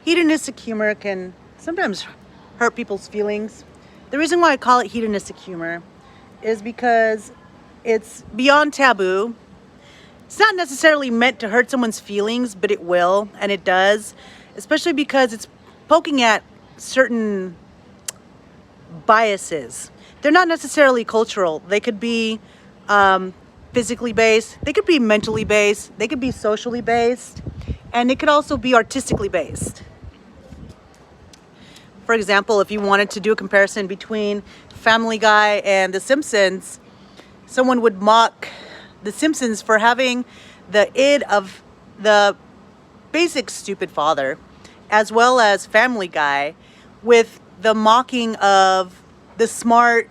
Hedonistic humor can sometimes hurt people's feelings. The reason why I call it hedonistic humor is because it's beyond taboo. It's not necessarily meant to hurt someone's feelings, but it will, and it does, especially because it's poking at certain biases. They're not necessarily cultural. They could be physically based, they could be mentally based, they could be socially based, and it could also be artistically based. For example, if you wanted to do a comparison between Family Guy and The Simpsons, someone would mock The Simpsons for having the id of the basic stupid father, as well as Family Guy with the mocking of the smart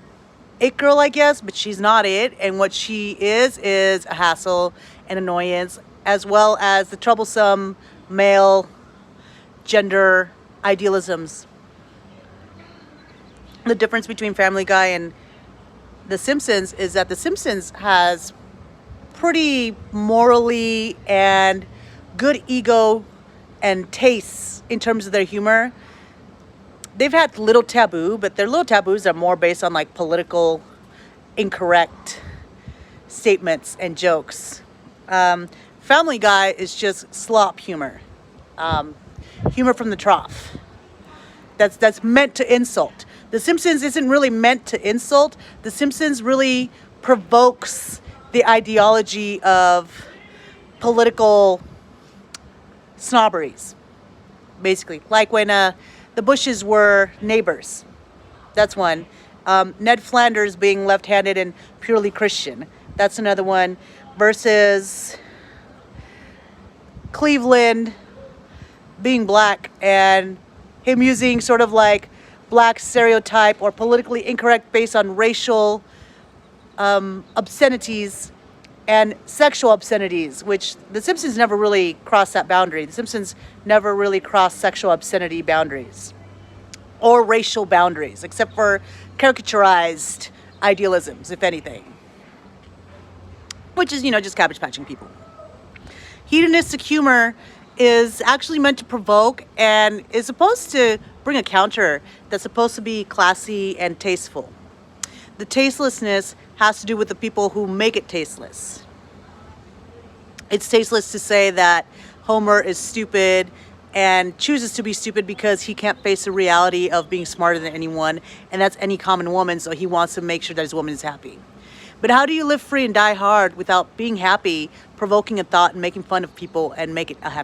it girl, I guess, but she's not it, and what she is a hassle and annoyance, as well as the troublesome male gender idealisms. The difference between Family Guy and The Simpsons is that The Simpsons has pretty morally and good ego and tastes in terms of their humor. They've had little taboo, but their little taboos are more based on like political incorrect statements and jokes. Family Guy is just slop humor, humor from the trough. That's meant to insult. The Simpsons isn't really meant to insult. The Simpsons really provokes the ideology of political snobberies, basically. Like when the Bushes were neighbors. That's one. Ned Flanders being left-handed and purely Christian. That's another one. Versus Cleveland being black and him using sort of like black stereotype or politically incorrect based on racial obscenities and sexual obscenities, which The Simpsons never really crossed that boundary. The Simpsons never really crossed sexual obscenity boundaries or racial boundaries, except for caricaturized idealisms, if anything. Which is, just cabbage patching people. Hedonistic humor is actually meant to provoke and is supposed to bring a counter that's supposed to be classy and tasteful. The tastelessness has to do with the people who make it tasteless. It's tasteless to say that Homer is stupid and chooses to be stupid because he can't face the reality of being smarter than anyone, and that's any common woman, so he wants to make sure that his woman is happy. But how do you live free and die hard without being happy, provoking a thought, and making fun of people and make it a happy